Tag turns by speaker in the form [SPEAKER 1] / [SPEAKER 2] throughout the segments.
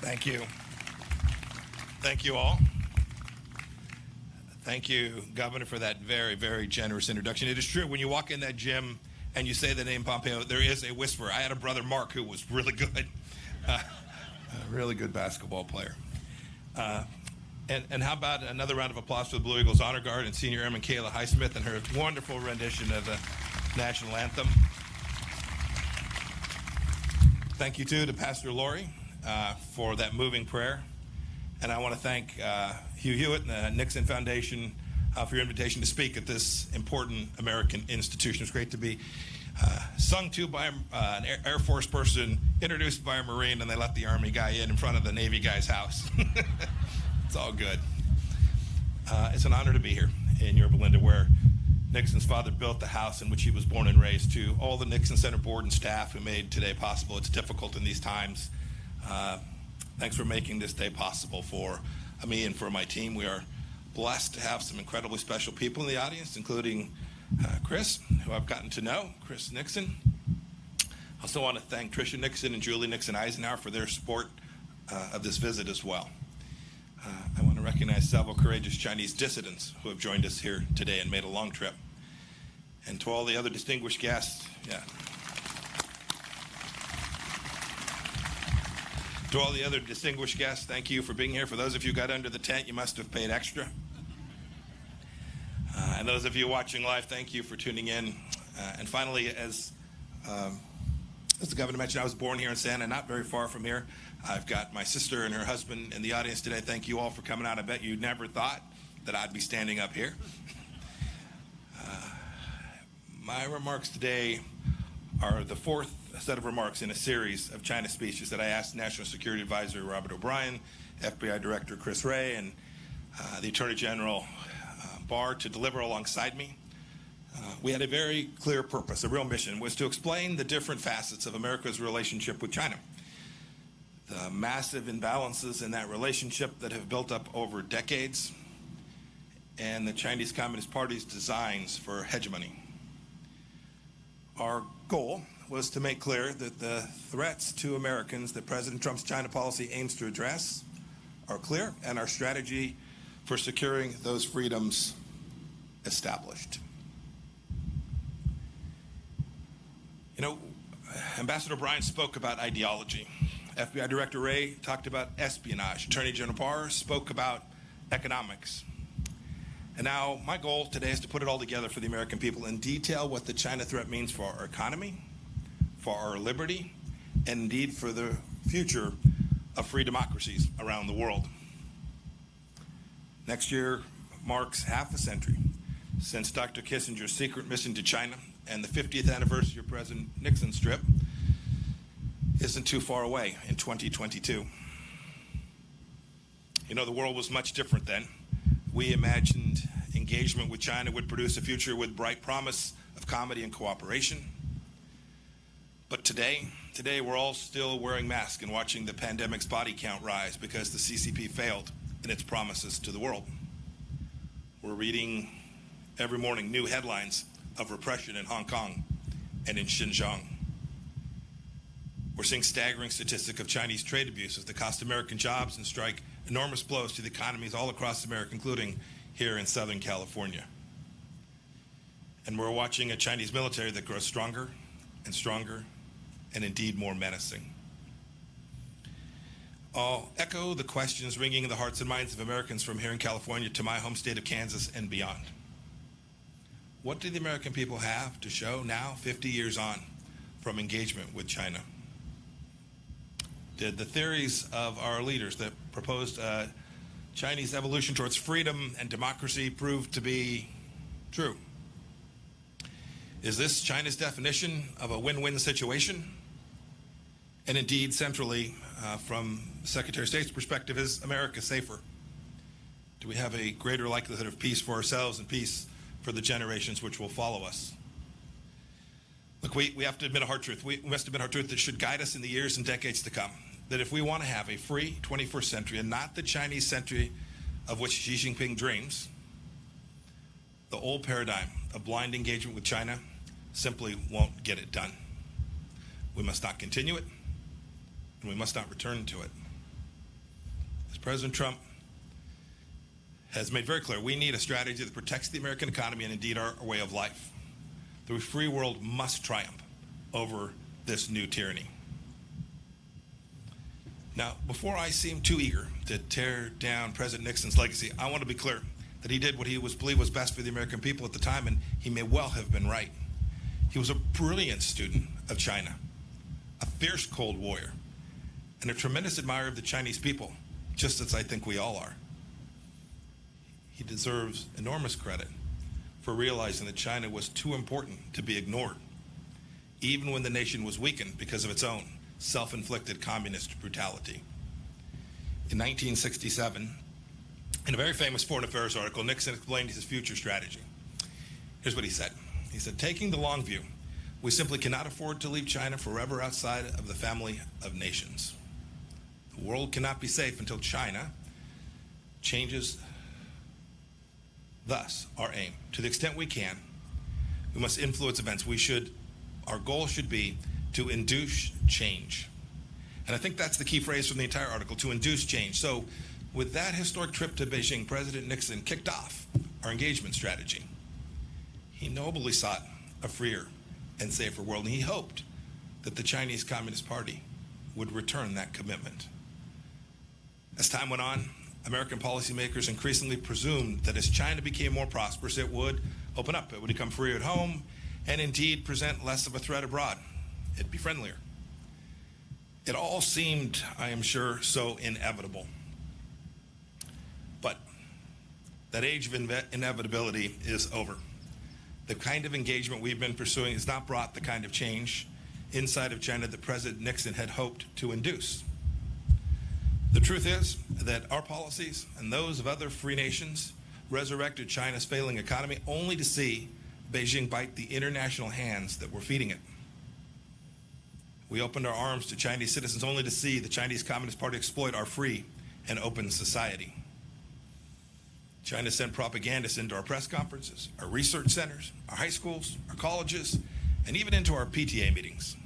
[SPEAKER 1] Thank you. Thank you all. Thank you, Governor, for that very, very generous introduction. It is true, when you walk in that gym and you say the name Pompeo, there is a whisper. I had a brother, Mark, who was really good, a really good basketball player. And how about another round of applause for the Blue Eagles Honor Guard and Senior Airman Kayla Highsmith and her wonderful rendition of the national anthem. Thank you, too, to Pastor Lori for that moving prayer. And I want to thank Hugh Hewitt and the Nixon Foundation for your invitation to speak at this important American institution. It's great to be sung to by an Air Force person, introduced by a Marine, and they let the Army guy in front of the Navy guy's house. It's all good. It's an honor to be here in Yorba Linda, where Nixon's father built the house in which he was born and raised. To all the Nixon Center board and staff who made today possible. It's difficult in these times. Thanks for making this day possible for me and for my team. We are blessed to have some incredibly special people in the audience, including Chris, who I've gotten to know, Chris Nixon. I also want to thank Tricia Nixon and Julie Nixon Eisenhower for their support of this visit as well. I want to recognize several courageous Chinese dissidents who have joined us here today and made a long trip. And to all the other distinguished guests, To all the other distinguished guests, thank you for being here. For those of you who got under the tent, you must have paid extra. And those of you watching live, thank you for tuning in. And finally, as the governor mentioned, I was born here in Santa, not very far from here. I've got my sister and her husband in the audience today. Thank you all for coming out. I bet you never thought that I'd be standing up here. My remarks today are the fourth set of remarks in a series of China speeches that I asked National Security Advisor Robert O'Brien, FBI Director Chris Wray, and the Attorney General Barr to deliver alongside me. We had a very clear purpose, a real mission, was to explain the different facets of America's relationship with China. The massive imbalances in that relationship that have built up over decades, and the Chinese Communist Party's designs for hegemony. Our goal was to make clear that the threats to Americans that President Trump's China policy aims to address are clear, and our strategy for securing those freedoms established. You know, Ambassador O'Brien spoke about ideology. FBI Director Wray talked about espionage. Attorney General Barr spoke about economics. And now my goal today is to put it all together for the American people and detail what the China threat means for our economy, for our liberty, and indeed for the future of free democracies around the world. Next year marks half a century since Dr. Kissinger's secret mission to China, and the 50th anniversary of President Nixon's trip isn't too far away in 2022. You know, the world was much different then. We imagined engagement with China would produce a future with bright promise of comedy and cooperation. But today we're all still wearing masks and watching the pandemic's body count rise because the CCP failed in its promises to the world. We're reading every morning new headlines of repression in Hong Kong and in Xinjiang. We're seeing staggering statistics of Chinese trade abuses that cost American jobs and strike enormous blows to the economies all across America, including here in Southern California. And we're watching a Chinese military that grows stronger and stronger and indeed more menacing. I'll echo the questions ringing in the hearts and minds of Americans from here in California to my home state of Kansas and beyond. What do the American people have to show now, 50 years on, from engagement with China? Did the theories of our leaders that proposed Chinese evolution towards freedom and democracy prove to be true? Is this China's definition of a win-win situation? And indeed, centrally, from Secretary of State's perspective, is America safer? Do we have a greater likelihood of peace for ourselves and peace for the generations which will follow us? Look, we have to admit a hard truth. We must admit a hard truth that should guide us in the years and decades to come. That if we want to have a free 21st century and not the Chinese century of which Xi Jinping dreams, the old paradigm of blind engagement with China simply won't get it done. We must not continue it, and we must not return to it. President Trump has made very clear we need a strategy that protects the American economy and indeed our way of life. The free world must triumph over this new tyranny. Now, before I seem too eager to tear down President Nixon's legacy, I want to be clear that he did what he believed was best for the American people at the time, and he may well have been right. He was a brilliant student of China, a fierce Cold Warrior, and a tremendous admirer of the Chinese people, just as I think we all are. He deserves enormous credit for realizing that China was too important to be ignored, even when the nation was weakened because of its own self-inflicted communist brutality. In 1967, in a very famous foreign affairs article, Nixon explained his future strategy. Here's what he said. He said, taking the long view, we simply cannot afford to leave China forever outside of the family of nations. The world cannot be safe until China changes. Thus, our aim, to the extent we can, we must influence events. Our goal should be to induce change. And I think that's the key phrase from the entire article, to induce change. So with that historic trip to Beijing, President Nixon kicked off our engagement strategy. He nobly sought a freer and safer world, and he hoped that the Chinese Communist Party would return that commitment. As time went on, American policymakers increasingly presumed that as China became more prosperous, it would open up, it would become freer at home, and indeed present less of a threat abroad. It'd be friendlier. It all seemed, I am sure, so inevitable. But that age of inevitability is over. The kind of engagement we've been pursuing has not brought the kind of change inside of China that President Nixon had hoped to induce. The truth is that our policies and those of other free nations resurrected China's failing economy only to see Beijing bite the international hands that were feeding it. We opened our arms to Chinese citizens only to see the Chinese Communist Party exploit our free and open society. China sent propagandists into our press conferences, our research centers, our high schools, our colleges, and even into our PTA meetings.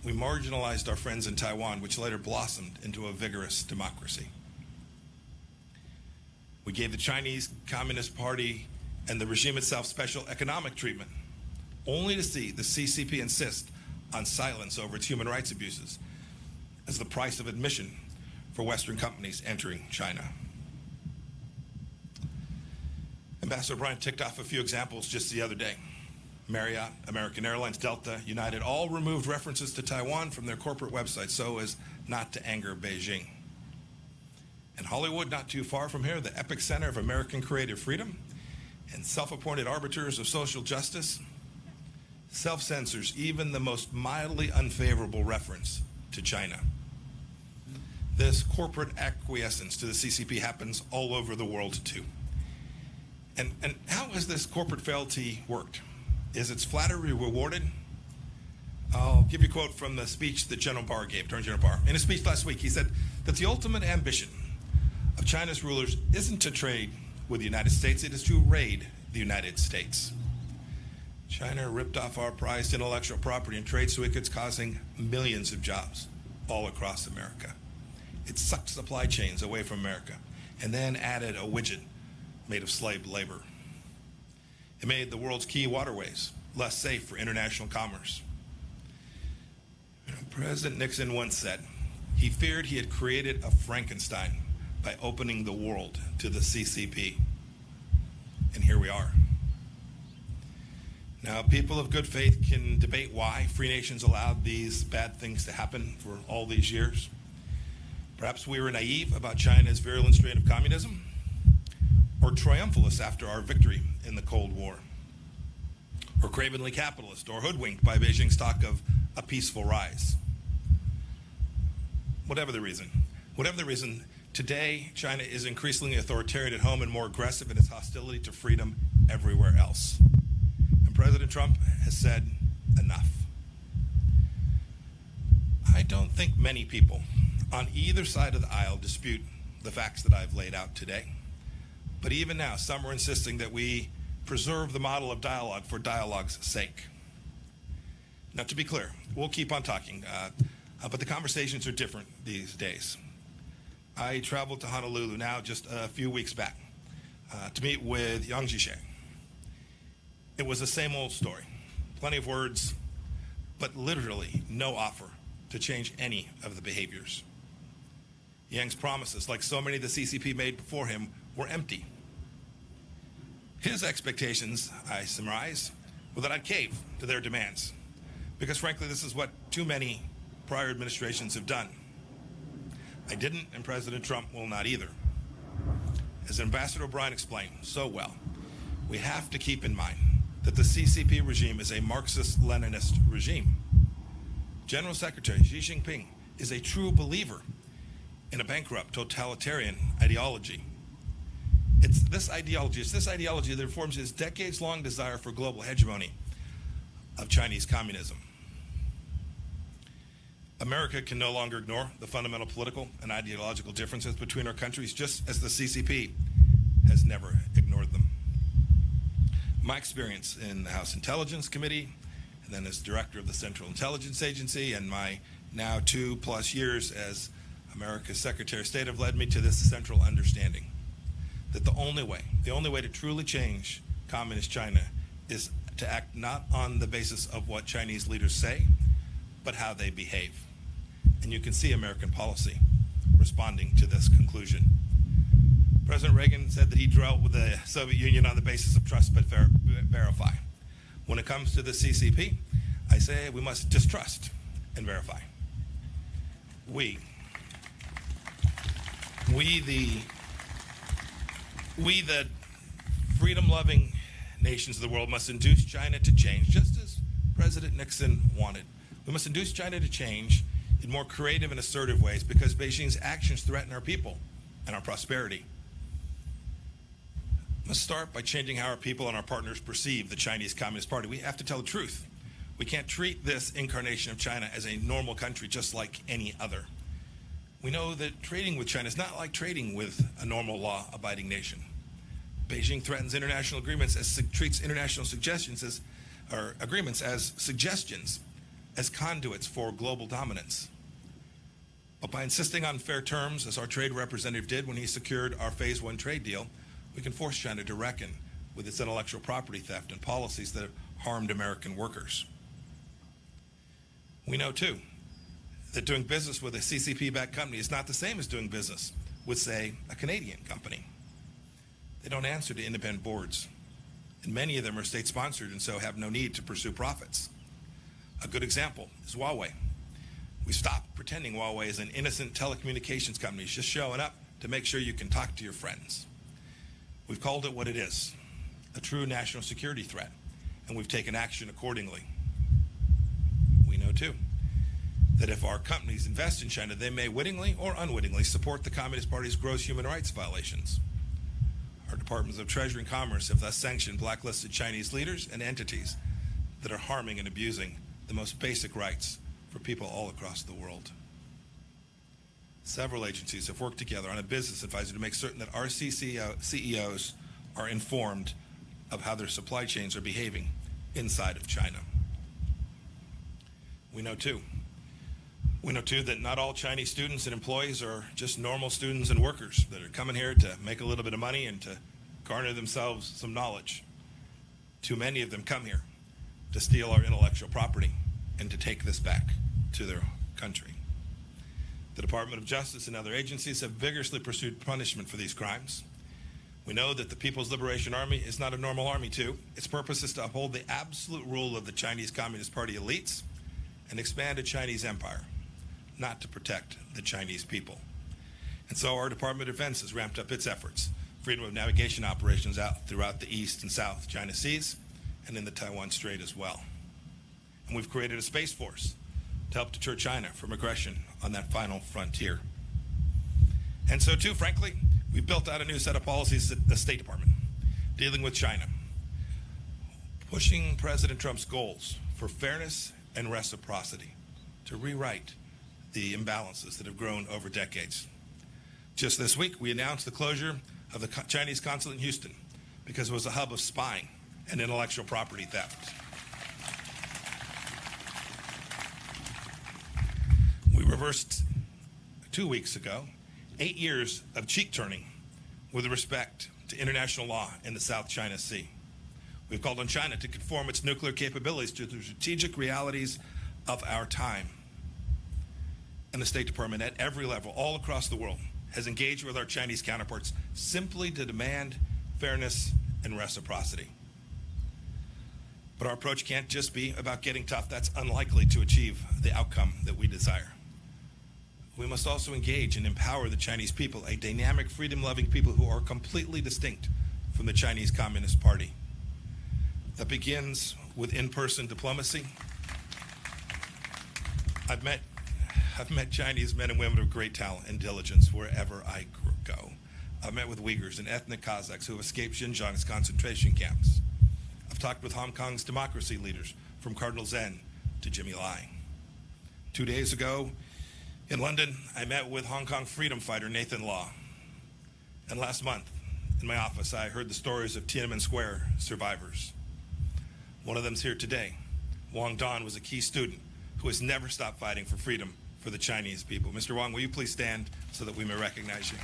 [SPEAKER 1] We marginalized our friends in Taiwan, which later blossomed into a vigorous democracy. We gave the Chinese Communist Party and the regime itself special economic treatment, only to see the CCP insist on silence over its human rights abuses as the price of admission for Western companies entering China. Ambassador Bryant ticked off a few examples just the other day. Marriott, American Airlines, Delta, United all removed references to Taiwan from their corporate websites so as not to anger Beijing. And Hollywood, not too far from here, the epicenter of American creative freedom and self-appointed arbiters of social justice, self-censors even the most mildly unfavorable reference to China. This corporate acquiescence to the CCP happens all over the world too. And how has this corporate fealty worked? Is its flattery rewarded? I'll give you a quote from the speech that General Barr gave, Attorney General Barr. In his speech last week, he said that the ultimate ambition of China's rulers isn't to trade with the United States, it is to raid the United States. China ripped off our prized intellectual property and trade secrets, causing millions of jobs all across America. It sucked supply chains away from America and then added a widget made of slave labor. It made the world's key waterways less safe for international commerce. President Nixon once said he feared he had created a Frankenstein by opening the world to the CCP. And here we are. Now, people of good faith can debate why free nations allowed these bad things to happen for all these years. Perhaps we were naive about China's virulent strain of communism, or triumphalists after our victory in the Cold War, or cravenly capitalist, or hoodwinked by Beijing's talk of a peaceful rise. Whatever the reason, today China is increasingly authoritarian at home and more aggressive in its hostility to freedom everywhere else. And President Trump has said enough. I don't think many people on either side of the aisle dispute the facts that I've laid out today. But even now, some are insisting that we preserve the model of dialogue for dialogue's sake. Now, to be clear, we'll keep on talking, but the conversations are different these days. I traveled to Honolulu now just a few weeks back to meet with Yang Jisheng. It was the same old story. Plenty of words, but literally no offer to change any of the behaviors. Yang's promises, like so many the CCP made before him, were empty. His expectations, I surmise, were that I'd cave to their demands, because frankly, this is what too many prior administrations have done. I didn't, and President Trump will not either. As Ambassador O'Brien explained so well, we have to keep in mind that the CCP regime is a Marxist-Leninist regime. General Secretary Xi Jinping is a true believer in a bankrupt totalitarian ideology. It's this ideology that informs his decades-long desire for global hegemony of Chinese communism. America can no longer ignore the fundamental political and ideological differences between our countries, just as the CCP has never ignored them. My experience in the House Intelligence Committee, and then as director of the Central Intelligence Agency, and my now 2+ years as America's Secretary of State have led me to this central understanding that the only way to truly change communist China is to act not on the basis of what Chinese leaders say, but how they behave. And you can see American policy responding to this conclusion. President Reagan said that he drew out with the Soviet Union on the basis of trust but verify. When it comes to the CCP, I say we must distrust and verify. We the freedom-loving nations of the world must induce China to change, just as President Nixon wanted. We must induce China to change in more creative and assertive ways because Beijing's actions threaten our people and our prosperity. Let's start by changing how our people and our partners perceive the Chinese Communist Party. We have to tell the truth. We can't treat this incarnation of China as a normal country just like any other. We know that trading with China is not like trading with a normal law-abiding nation. Beijing threatens international agreements treats international agreements as suggestions, as conduits for global dominance. But by insisting on fair terms, as our trade representative did when he secured our Phase 1 trade deal, we can force China to reckon with its intellectual property theft and policies that have harmed American workers. We know, too, that doing business with a CCP-backed company is not the same as doing business with, say, a Canadian company. They don't answer to independent boards, and many of them are state-sponsored and so have no need to pursue profits. A good example is Huawei. We stopped pretending Huawei is an innocent telecommunications company just showing up to make sure you can talk to your friends. We've called it what it is, a true national security threat, and we've taken action accordingly. We know, too, that if our companies invest in China, they may wittingly or unwittingly support the Communist Party's gross human rights violations. Our Departments of Treasury and Commerce have thus sanctioned blacklisted Chinese leaders and entities that are harming and abusing the most basic rights for people all across the world. Several agencies have worked together on a business advisor to make certain that our CEOs are informed of how their supply chains are behaving inside of China. We know too that not all Chinese students and employees are just normal students and workers that are coming here to make a little bit of money and to garner themselves some knowledge. Too many of them come here to steal our intellectual property and to take this back to their country. The Department of Justice and other agencies have vigorously pursued punishment for these crimes. We know that the People's Liberation Army is not a normal army, too. Its purpose is to uphold the absolute rule of the Chinese Communist Party elites and expand a Chinese empire, not to protect the Chinese people. And so our Department of Defense has ramped up its efforts, freedom of navigation operations out throughout the East and South China Seas and in the Taiwan Strait as well. And we've created a space force to help deter China from aggression on that final frontier. And so, too, frankly, we've built out a new set of policies at the State Department dealing with China, pushing President Trump's goals for fairness and reciprocity to rewrite the imbalances that have grown over decades. Just this week, we announced the closure of the Chinese consulate in Houston because it was a hub of spying and intellectual property theft. We reversed 2 weeks ago 8 years of cheek turning with respect to international law in the South China Sea. We've called on China to conform its nuclear capabilities to the strategic realities of our time. And the State Department at every level, all across the world, has engaged with our Chinese counterparts simply to demand fairness and reciprocity. But our approach can't just be about getting tough. That's unlikely to achieve the outcome that we desire. We must also engage and empower the Chinese people, a dynamic, freedom-loving people who are completely distinct from the Chinese Communist Party. That begins with in-person diplomacy. I've met Chinese men and women of great talent and diligence wherever I go. I've met with Uyghurs and ethnic Kazakhs who have escaped Xinjiang's concentration camps. I've talked with Hong Kong's democracy leaders, from Cardinal Zen to Jimmy Lai. 2 days ago in London, I met with Hong Kong freedom fighter Nathan Law. And last month, in my office, I heard the stories of Tiananmen Square survivors. One of them's here today. Wang Don was a key student who has never stopped fighting for freedom for the Chinese people. Mr. Wang, will you please stand so that we may recognize you?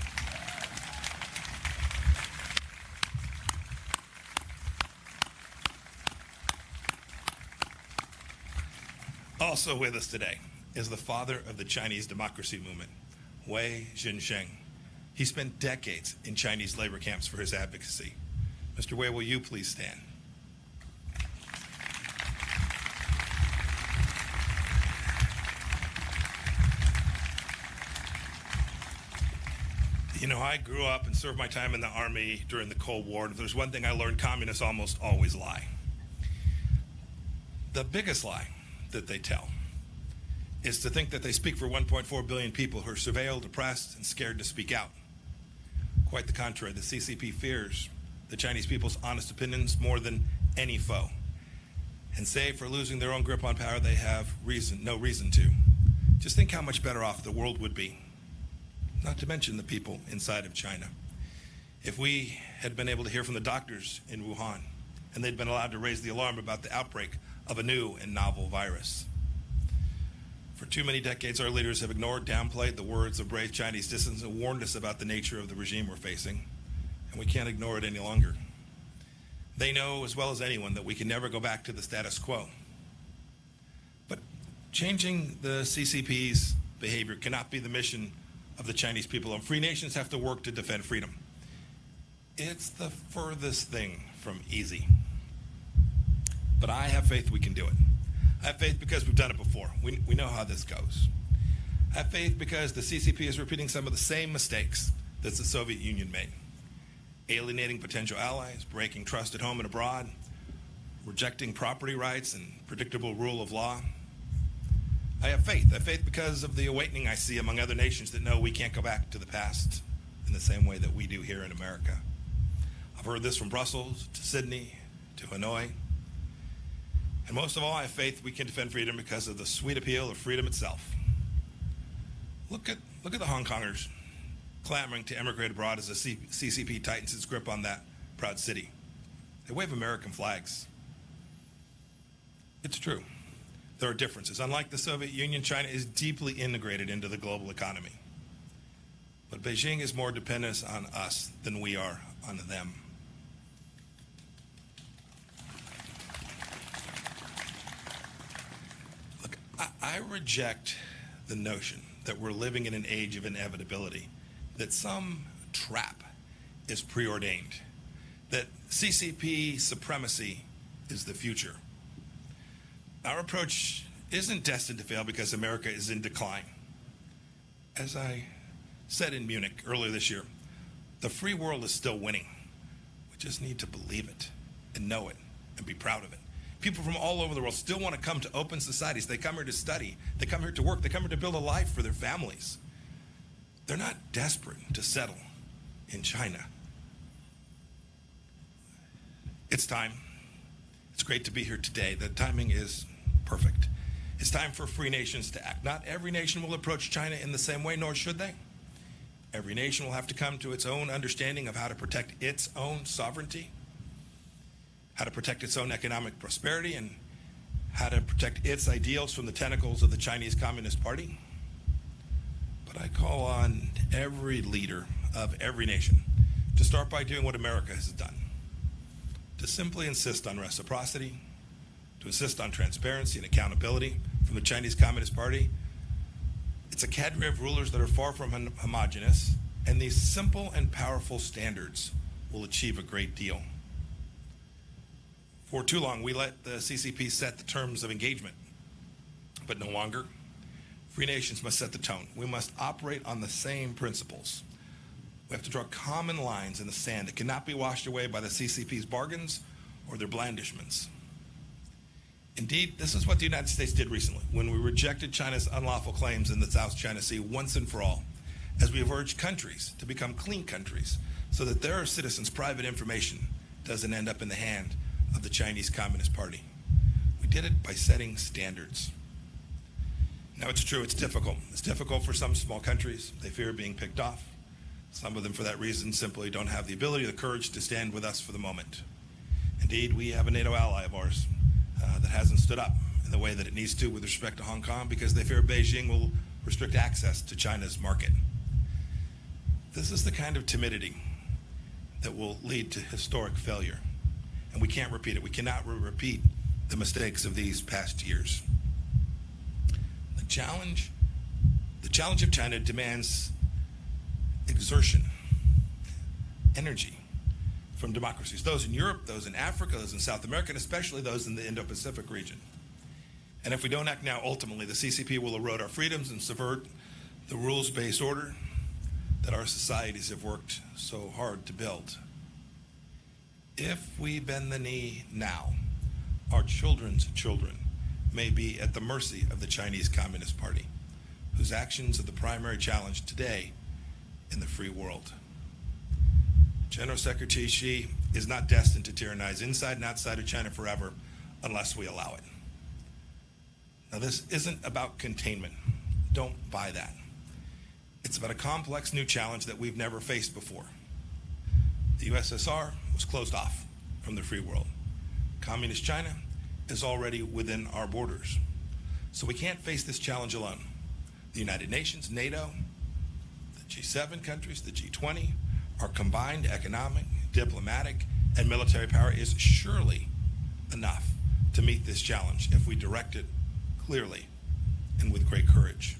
[SPEAKER 1] Also with us today is the father of the Chinese democracy movement, Wei Jinsheng. He spent decades in Chinese labor camps for his advocacy. Mr. Wei, will you please stand? You know, I grew up and served my time in the Army during the Cold War, and if there's one thing I learned, communists almost always lie. The biggest lie that they tell is to think that they speak for 1.4 billion people who are surveilled, oppressed, and scared to speak out. Quite the contrary, the CCP fears the Chinese people's honest opinions more than any foe. And save for losing their own grip on power, they have no reason to. Just think how much better off the world would be, not to mention the people inside of China, if we had been able to hear from the doctors in Wuhan and they'd been allowed to raise the alarm about the outbreak of a new and novel virus. For too many decades, our leaders have ignored, downplayed the words of brave Chinese dissidents and warned us about the nature of the regime we're facing, and we can't ignore it any longer. They know as well as anyone that we can never go back to the status quo. But changing the CCP's behavior cannot be the mission of the Chinese people, and free nations have to work to defend freedom. It's the furthest thing from easy. But I have faith we can do it. I have faith because we've done it before. We know how this goes. I have faith because the CCP is repeating some of the same mistakes that the Soviet Union made. Alienating potential allies, breaking trust at home and abroad, rejecting property rights and predictable rule of law. I have faith. I have faith because of the awakening I see among other nations that know we can't go back to the past in the same way that we do here in America. I've heard this from Brussels to Sydney to Hanoi. And most of all, I have faith we can defend freedom because of the sweet appeal of freedom itself. Look at the Hong Kongers clamoring to emigrate abroad as the CCP tightens its grip on that proud city. They wave American flags. It's true. There are differences. Unlike the Soviet Union, China is deeply integrated into the global economy. But Beijing is more dependent on us than we are on them. Look, I reject the notion that we're living in an age of inevitability, that some trap is preordained, that CCP supremacy is the future. Our approach isn't destined to fail because America is in decline. As I said in Munich earlier this year, the free world is still winning. We just need to believe it and know it and be proud of it. People from all over the world still want to come to open societies. They come here to study. They come here to work. They come here to build a life for their families. They're not desperate to settle in China. It's time. It's great to be here today. The timing is perfect. It's time for free nations to act. Not every nation will approach China in the same way, nor should they. Every nation will have to come to its own understanding of how to protect its own sovereignty, how to protect its own economic prosperity, and how to protect its ideals from the tentacles of the Chinese Communist Party. But I call on every leader of every nation to start by doing what America has done, to simply insist on reciprocity, to insist on transparency and accountability from the Chinese Communist Party. It's a cadre of rulers that are far from homogenous, and these simple and powerful standards will achieve a great deal. For too long, we let the CCP set the terms of engagement, but no longer. Free nations must set the tone. We must operate on the same principles. We have to draw common lines in the sand that cannot be washed away by the CCP's bargains or their blandishments. Indeed, this is what the United States did recently when we rejected China's unlawful claims in the South China Sea once and for all, as we have urged countries to become clean countries so that their citizens' private information doesn't end up in the hand of the Chinese Communist Party. We did it by setting standards. Now, it's true, it's difficult. It's difficult for some small countries. They fear being picked off. Some of them, for that reason, simply don't have the ability or the courage to stand with us for the moment. Indeed, we have a NATO ally of ours that hasn't stood up in the way that it needs to with respect to Hong Kong because they fear Beijing will restrict access to China's market. This is the kind of timidity that will lead to historic failure, and we can't repeat it. We cannot repeat the mistakes of these past years. The challenge of China demands exertion, energy from democracies, those in Europe, those in Africa, those in South America, and especially those in the Indo-Pacific region. And if we don't act now, ultimately, the CCP will erode our freedoms and subvert the rules-based order that our societies have worked so hard to build. If we bend the knee now, our children's children may be at the mercy of the Chinese Communist Party, whose actions are the primary challenge today in the free world. General Secretary Xi is not destined to tyrannize inside and outside of China forever unless we allow it. Now, this isn't about containment. Don't buy that. It's about a complex new challenge that we've never faced before. The USSR was closed off from the free world. Communist China is already within our borders. So we can't face this challenge alone. The United Nations, NATO, the G7 countries, the G20, our combined economic, diplomatic, and military power is surely enough to meet this challenge if we direct it clearly and with great courage.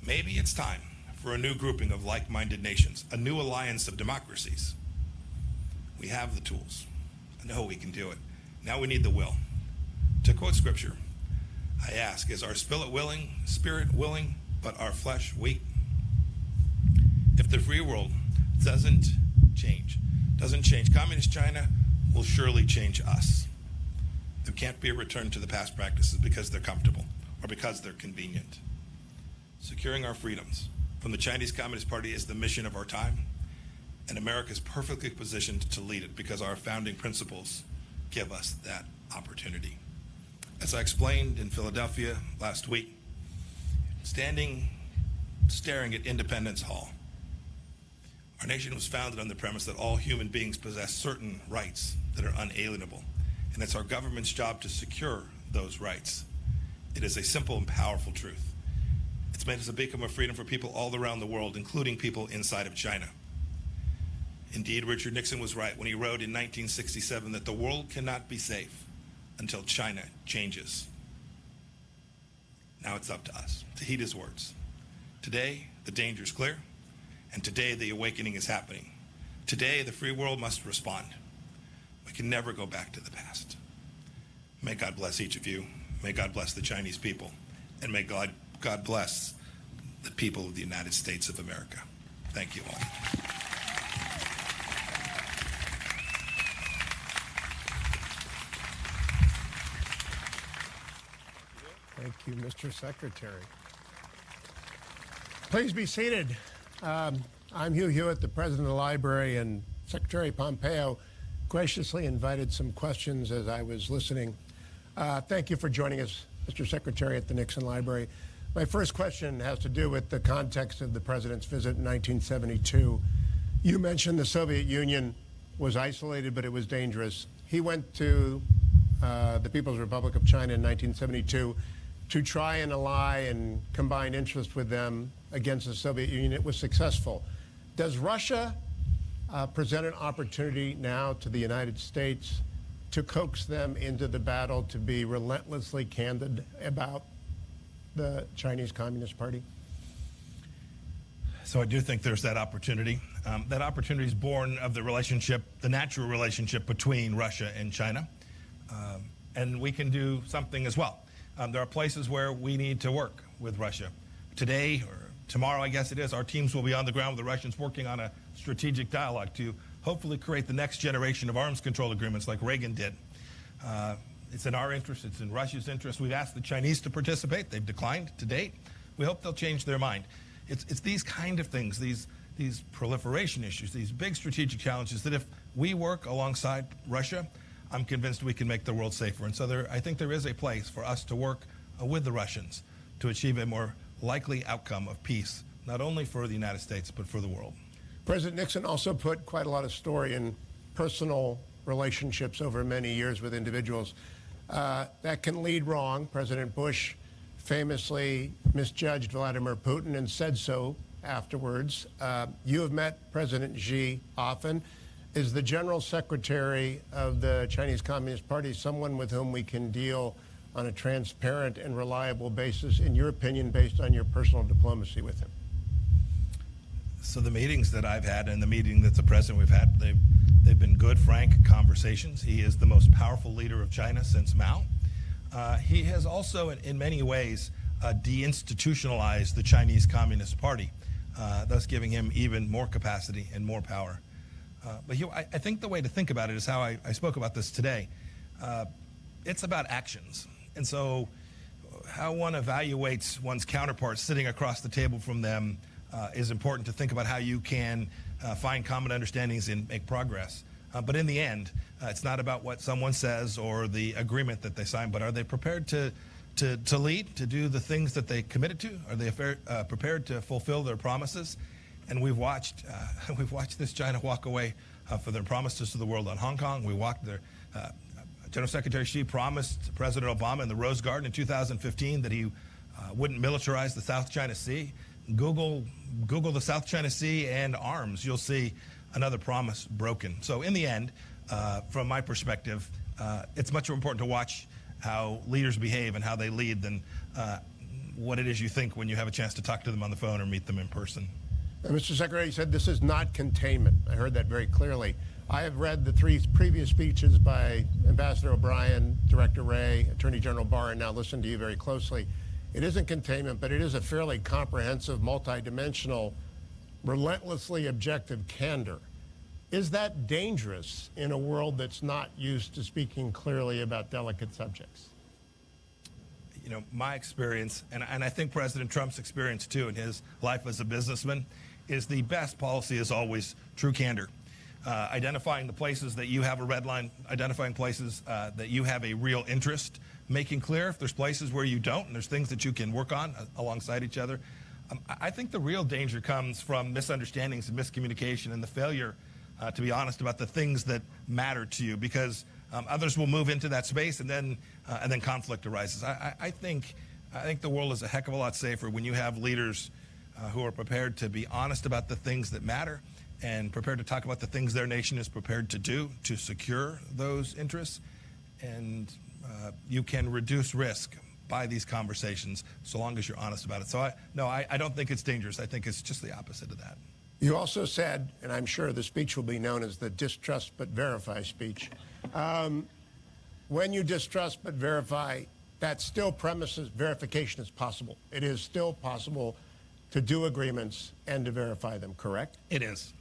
[SPEAKER 1] Maybe it's time for a new grouping of like-minded nations, a new alliance of democracies. We have the tools. I know we can do it. Now we need the will. To quote scripture, I ask, is our spirit willing, but our flesh weak? If the free world doesn't change, Communist China will surely change us. There can't be a return to the past practices because they're comfortable or because they're convenient. Securing our freedoms from the Chinese Communist Party is the mission of our time, and America is perfectly positioned to lead it because our founding principles give us that opportunity. As I explained in Philadelphia last week, staring at Independence Hall, our nation was founded on the premise that all human beings possess certain rights that are unalienable, and it's our government's job to secure those rights. It is a simple and powerful truth. It's made us a beacon of freedom for people all around the world, including people inside of China. Indeed, Richard Nixon was right when he wrote in 1967 that the world cannot be safe until China changes. Now it's up to us to heed his words. Today, the danger is clear, and today the awakening is happening. Today, the free world must respond. We can never go back to the past. May God bless each of you. May God bless the Chinese people. And may God bless the people of the United States of America. Thank you all.
[SPEAKER 2] Thank you, Mr. Secretary. Please be seated. I'm Hugh Hewitt, the president of the library, and Secretary Pompeo graciously invited some questions as I was listening. Thank you for joining us, Mr. Secretary, at the Nixon Library. My first question has to do with the context of the president's visit in 1972. You mentioned the Soviet Union was isolated, but it was dangerous. He went to the People's Republic of China in 1972 to try and ally and combine interest with them against the Soviet Union. It was successful. Does Russia present an opportunity now to the United States to coax them into the battle to be relentlessly candid about the Chinese Communist Party?
[SPEAKER 1] So I do think there's that opportunity. That opportunity is born of the relationship, the natural relationship between Russia and China. And we can do something as well. There are places where we need to work with Russia. Today, or tomorrow, I guess it is, our teams will be on the ground with the Russians working on a strategic dialogue to hopefully create the next generation of arms control agreements like Reagan did. It's in our interest. It's in Russia's interest. We've asked the Chinese to participate. They've declined to date. We hope they'll change their mind. It's these kind of things, these proliferation issues, these big strategic challenges that if we work alongside Russia, I'm convinced we can make the world safer. And so I think there is a place for us to work with the Russians to achieve a more likely outcome of peace, not only for the United States, but for the world.
[SPEAKER 2] President Nixon also put quite a lot of story in personal relationships over many years with individuals. That can lead wrong. President Bush famously misjudged Vladimir Putin and said so afterwards. You have met President Xi often. Is the General Secretary of the Chinese Communist Party someone with whom we can deal on a transparent and reliable basis, in your opinion, based on your personal diplomacy with him?
[SPEAKER 1] So the meetings that I've had and the meeting that the president we've had, they've been good, frank conversations. He is the most powerful leader of China since Mao. He has also, in many ways, deinstitutionalized the Chinese Communist Party, thus giving him even more capacity and more power. But I think the way to think about it is how I spoke about this today. It's about actions. And so how one evaluates one's counterparts sitting across the table from them is important to think about how you can find common understandings and make progress. But in the end, it's not about what someone says or the agreement that they sign, but are they prepared to lead, to do the things that they committed to? Are they prepared to fulfill their promises? And we've watched this China walk away for their promises to the world on Hong Kong. We walked their General Secretary Xi promised President Obama in the Rose Garden in 2015 that he wouldn't militarize the South China Sea. Google the South China Sea and arms. You'll see another promise broken. So in the end, from my perspective, it's much more important to watch how leaders behave and how they lead than what it is you think when you have a chance to talk to them on the phone or meet them in person.
[SPEAKER 2] Mr. Secretary, you said this is not containment. I heard that very clearly. I have read the three previous speeches by Ambassador O'Brien, Director Wray, Attorney General Barr, and now listen to you very closely. It isn't containment, but it is a fairly comprehensive, multidimensional, relentlessly objective candor. Is that dangerous in a world that's not used to speaking clearly about delicate subjects?
[SPEAKER 1] You know, my experience, and I think President Trump's experience too in his life as a businessman, is the best policy is always true candor. Identifying the places that you have a red line, identifying places that you have a real interest, making clear if there's places where you don't and there's things that you can work on alongside each other. I think the real danger comes from misunderstandings and miscommunication and the failure to be honest about the things that matter to you, because others will move into that space and then conflict arises. I think the world is a heck of a lot safer when you have leaders who are prepared to be honest about the things that matter and prepared to talk about the things their nation is prepared to do to secure those interests. And you can reduce risk by these conversations so long as you're honest about it. So I don't think it's dangerous. I think it's just the opposite of that.
[SPEAKER 2] You also said, and I'm sure the speech will be known as the distrust but verify speech. When you distrust but verify, that still premises verification is possible. It is still possible to do agreements and to verify them, correct?
[SPEAKER 1] It is.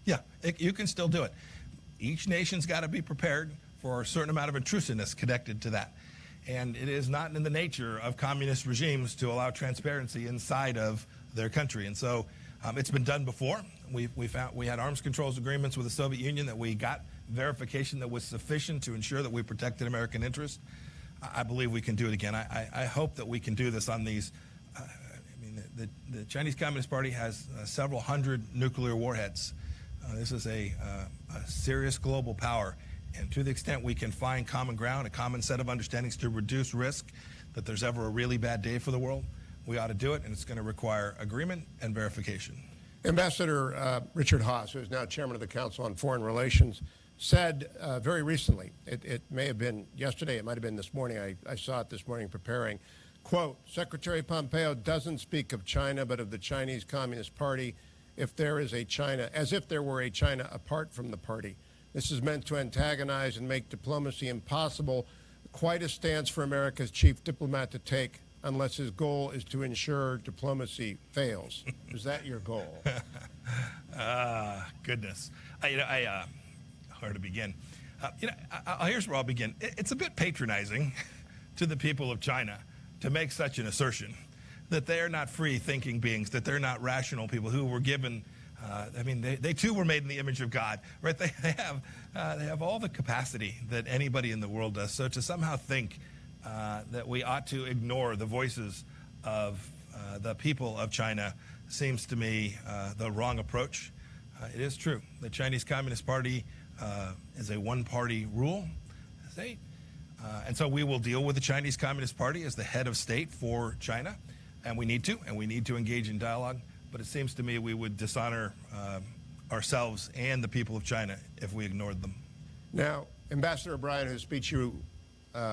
[SPEAKER 1] Yeah, you can still do it. Each nation's got to be prepared for a certain amount of intrusiveness connected to that. And it is not in the nature of communist regimes to allow transparency inside of their country. And so it's been done before. We had arms controls agreements with the Soviet Union that we got verification that was sufficient to ensure that we protected American interests. I believe we can do it again. I hope that we can do this on these. The Chinese Communist Party has several hundred nuclear warheads. This is a serious global power. And to the extent we can find common ground, a common set of understandings to reduce risk that there's ever a really bad day for the world, we ought to do it, and it's going to require agreement and verification.
[SPEAKER 2] Ambassador Richard Haass, who is now chairman of the Council on Foreign Relations, said very recently, it may have been yesterday, it might have been this morning, I saw it this morning preparing, quote, Secretary Pompeo doesn't speak of China, but of the Chinese Communist Party if there is a China, as if there were a China apart from the party. This is meant to antagonize and make diplomacy impossible, quite a stance for America's chief diplomat to take unless his goal is to ensure diplomacy fails. Is that your goal?
[SPEAKER 1] Goodness. Where to begin? Here's where I'll begin. It's a bit patronizing to the people of China to make such an assertion that they are not free-thinking beings, that they're not rational people who were given. They too were made in the image of God, right? They have all the capacity that anybody in the world does. So to somehow think that we ought to ignore the voices of the people of China seems to me the wrong approach. It is true. The Chinese Communist Party is a one-party rule state. And so we will deal with the Chinese Communist Party as the head of state for China. And we need to engage in dialogue. But it seems to me we would dishonor ourselves and the people of China if we ignored them.
[SPEAKER 2] Now, Ambassador O'Brien, whose speech you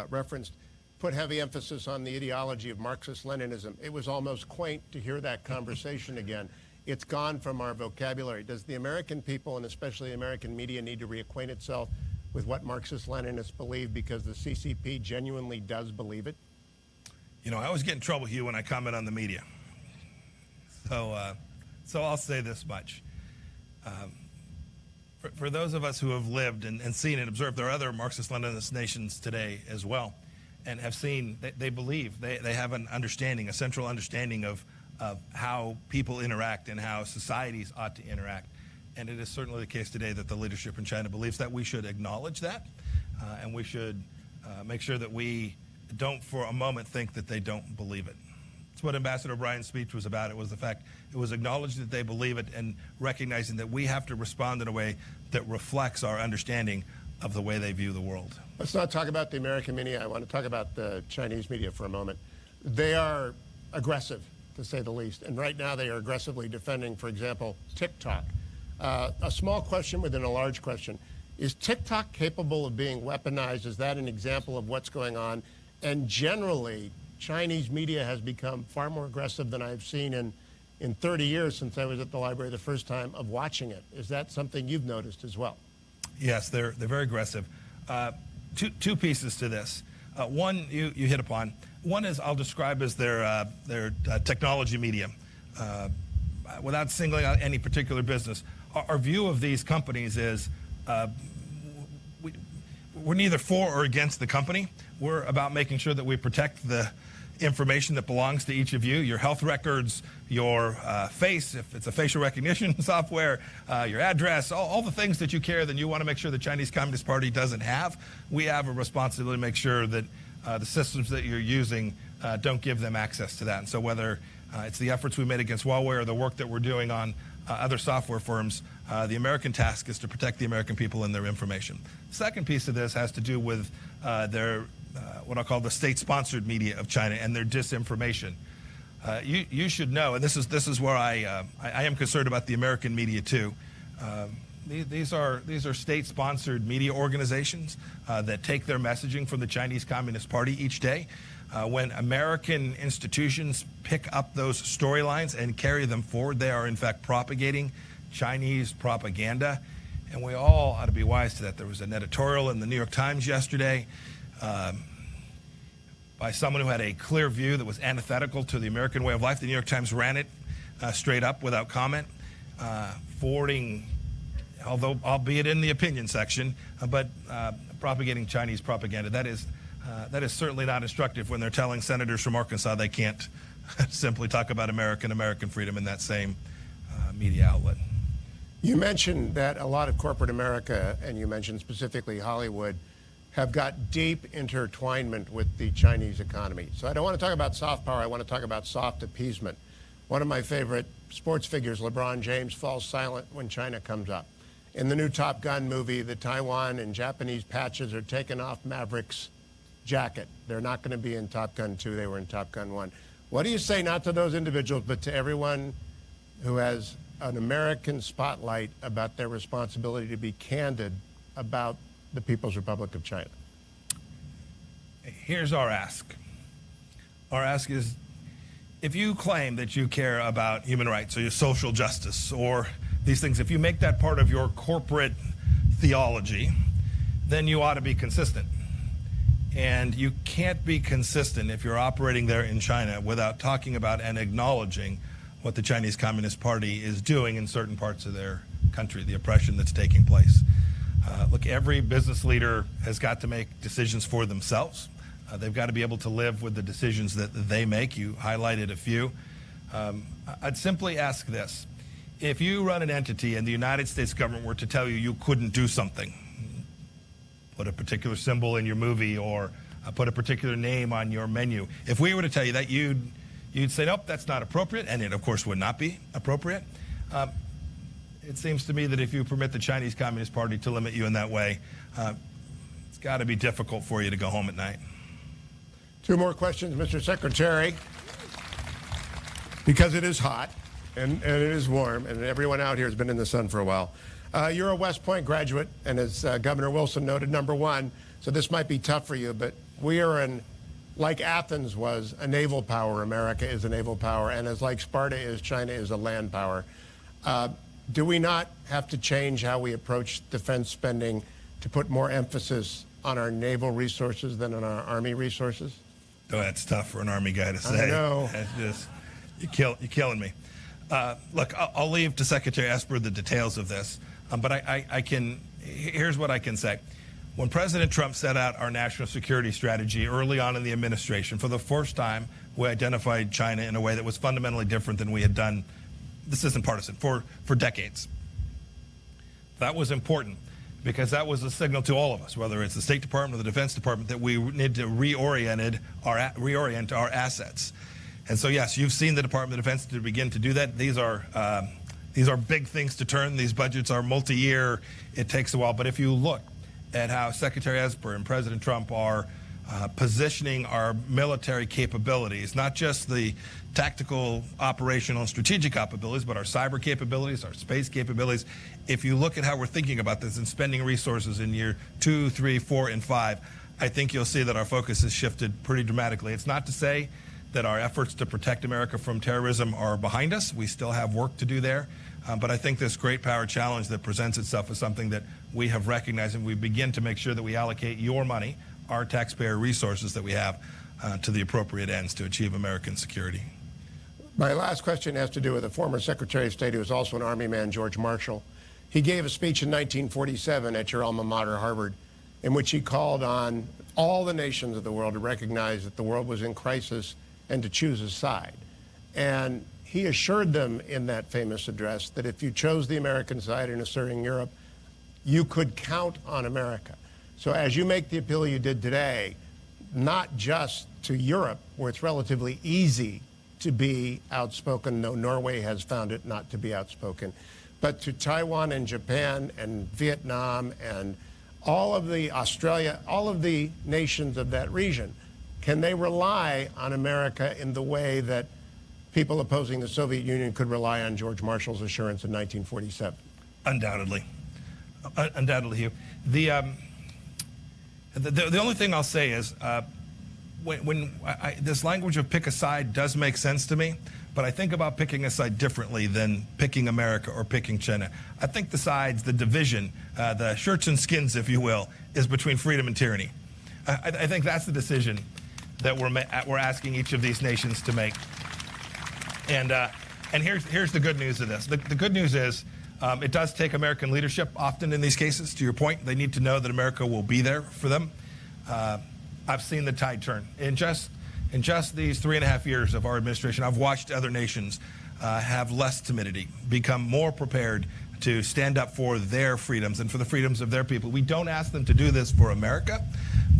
[SPEAKER 2] referenced, put heavy emphasis on the ideology of Marxist-Leninism. It was almost quaint to hear that conversation again. It's gone from our vocabulary. Does the American people, and especially the American media, need to reacquaint itself with what Marxist-Leninists believe, because the CCP genuinely does believe it?
[SPEAKER 1] You know, I always get in trouble, Hugh, when I comment on the media. So I'll say this much. For those of us who have lived and seen and observed, there are other Marxist-Leninist nations today as well, and have seen, they believe, they have an understanding, a central understanding of how people interact and how societies ought to interact. And it is certainly the case today that the leadership in China believes that. We should acknowledge that, and we should make sure that we don't for a moment think that they don't believe it. It's what Ambassador O'Brien's speech was about. It was the fact it was acknowledging that they believe it and recognizing that we have to respond in a way that reflects our understanding of the way they view the world.
[SPEAKER 2] Let's not talk about the American media. I want to talk about the Chinese media for a moment. They are aggressive, to say the least. And right now they are aggressively defending, for example, TikTok. A small question within a large question. Is TikTok capable of being weaponized? Is that an example of what's going on? And generally, Chinese media has become far more aggressive than I've seen in 30 years since I was at the library the first time of watching it. Is that something you've noticed as well?
[SPEAKER 1] Yes, they're very aggressive. Two pieces to this. One you hit upon. One is I'll describe as their technology media. Without singling out any particular business, our view of these companies is we're neither for or against the company. We're about making sure that we protect the information that belongs to each of you, your health records, your face, if it's a facial recognition software, your address, all the things that you care that you want to make sure the Chinese Communist Party doesn't have. We have a responsibility to make sure that the systems that you're using don't give them access to that. And so whether it's the efforts we made against Huawei or the work that we're doing on other software firms, the American task is to protect the American people and their information. Second piece of this has to do with their what I'll call the state-sponsored media of China and their disinformation. You should know, and this is where I am concerned about the American media too. These are state-sponsored media organizations that take their messaging from the Chinese Communist Party each day. When American institutions pick up those storylines and carry them forward, they are in fact propagating Chinese propaganda, and we all ought to be wise to that. There was an editorial in the New York Times yesterday by someone who had a clear view that was antithetical to the American way of life. The New York Times ran it straight up without comment, forwarding, although albeit in the opinion section, but propagating Chinese propaganda. That is certainly not instructive when they're telling senators from Arkansas they can't simply talk about American freedom in that same media outlet.
[SPEAKER 2] You mentioned that a lot of corporate America, and you mentioned specifically Hollywood, have got deep intertwinement with the Chinese economy. So I don't want to talk about soft power. I want to talk about soft appeasement. One of my favorite sports figures, LeBron James, falls silent when China comes up. In the new Top Gun movie, the Taiwan and Japanese patches are taken off Maverick's jacket. They're not going to be in Top Gun 2. They were in Top Gun 1. What do you say not to those individuals, but to everyone who has an American spotlight about their responsibility to be candid about the People's Republic of China?
[SPEAKER 1] Here's our ask. Our ask is, if you claim that you care about human rights or your social justice or these things, if you make that part of your corporate theology, then you ought to be consistent. And you can't be consistent if you're operating there in China without talking about and acknowledging what the Chinese Communist Party is doing in certain parts of their country, the oppression that's taking place. Look, every business leader has got to make decisions for themselves. They've got to be able to live with the decisions that they make. You highlighted a few. I'd simply ask this. If you run an entity and the United States government were to tell you you couldn't do something, put a particular symbol in your movie or put a particular name on your menu, if we were to tell you that, you'd say, nope, that's not appropriate, and it, of course, would not be appropriate. It seems to me that if you permit the Chinese Communist Party to limit you in that way, it's got to be difficult for you to go home at night.
[SPEAKER 2] Two more questions, Mr. Secretary. Because it is hot and it is warm, and everyone out here has been in the sun for a while. You're a West Point graduate, and as Governor Wilson noted, #1, so this might be tough for you, but we are like Athens was a naval power, America is a naval power, and as like Sparta is, China is a land power. Do we not have to change how we approach defense spending to put more emphasis on our naval resources than on our Army resources?
[SPEAKER 1] Oh, that's tough for an Army guy to say.
[SPEAKER 2] I know.
[SPEAKER 1] You're killing me. Look, I'll leave to Secretary Esper the details of this, but here's what I can say. When President Trump set out our national security strategy early on in the administration, for the first time, we identified China in a way that was fundamentally different than we had done, this isn't partisan, for decades. That was important because that was a signal to all of us, whether it's the State Department or the Defense Department, that we need to reorient our assets. And so, yes, you've seen the Department of Defense to begin to do that. These are big things to turn. These budgets are multi-year. It takes a while. But if you look at how Secretary Esper and President Trump are positioning our military capabilities, not just the tactical, operational, and strategic capabilities, but our cyber capabilities, our space capabilities. If you look at how we're thinking about this and spending resources in year 2, 3, 4, and 5, I think you'll see that our focus has shifted pretty dramatically. It's not to say that our efforts to protect America from terrorism are behind us. We still have work to do there. But I think this great power challenge that presents itself is something that we have recognized, and we begin to make sure that we allocate your money, our taxpayer resources that we have, to the appropriate ends to achieve American security.
[SPEAKER 2] My last question has to do with the former Secretary of State who was also an Army man, George Marshall. He gave a speech in 1947 at your alma mater, Harvard, in which he called on all the nations of the world to recognize that the world was in crisis and to choose a side. And he assured them in that famous address that if you chose the American side in asserting Europe, you could count on America. So as you make the appeal you did today, not just to Europe, where it's relatively easy to be outspoken, though Norway has found it not to be outspoken, but to Taiwan and Japan and Vietnam and all of the Australia, all of the nations of that region, can they rely on America in the way that people opposing the Soviet Union could rely on George Marshall's assurance in 1947?
[SPEAKER 1] Undoubtedly. Undoubtedly, Hugh. The only thing I'll say is this language of pick a side does make sense to me, but I think about picking a side differently than picking America or picking China. I think the sides, the division, the shirts and skins, if you will, is between freedom and tyranny. I think that's the decision that we're asking each of these nations to make. And here's the good news of this. The good news is it does take American leadership often in these cases. To your point, they need to know that America will be there for them. I've seen the tide turn. In just these 3.5 years of our administration, I've watched other nations have less timidity, become more prepared to stand up for their freedoms and for the freedoms of their people. We don't ask them to do this for America.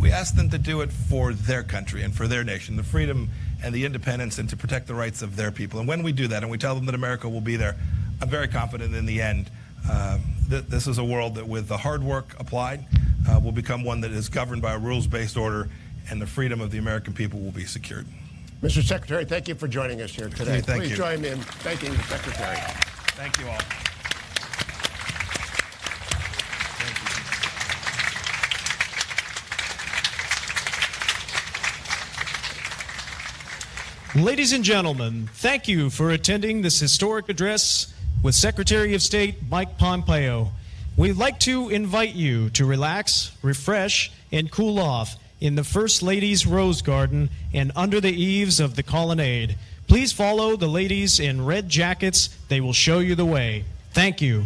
[SPEAKER 1] We ask them to do it for their country and for their nation, the freedom and the independence, and to protect the rights of their people. And when we do that and we tell them that America will be there, I'm very confident in the end that this is a world that, with the hard work applied, will become one that is governed by a rules-based order, and the freedom of the American people will be secured.
[SPEAKER 2] Mr. Secretary, thank you for joining us here today.
[SPEAKER 1] Thank
[SPEAKER 2] Please
[SPEAKER 1] you.
[SPEAKER 2] join me in thanking the Secretary.
[SPEAKER 1] Thank you all.
[SPEAKER 3] Ladies and gentlemen, thank you for attending this historic address with Secretary of State Mike Pompeo. We'd like to invite you to relax, refresh, and cool off in the First Lady's Rose Garden and under the eaves of the colonnade. Please follow the ladies in red jackets. They will show you the way. Thank you.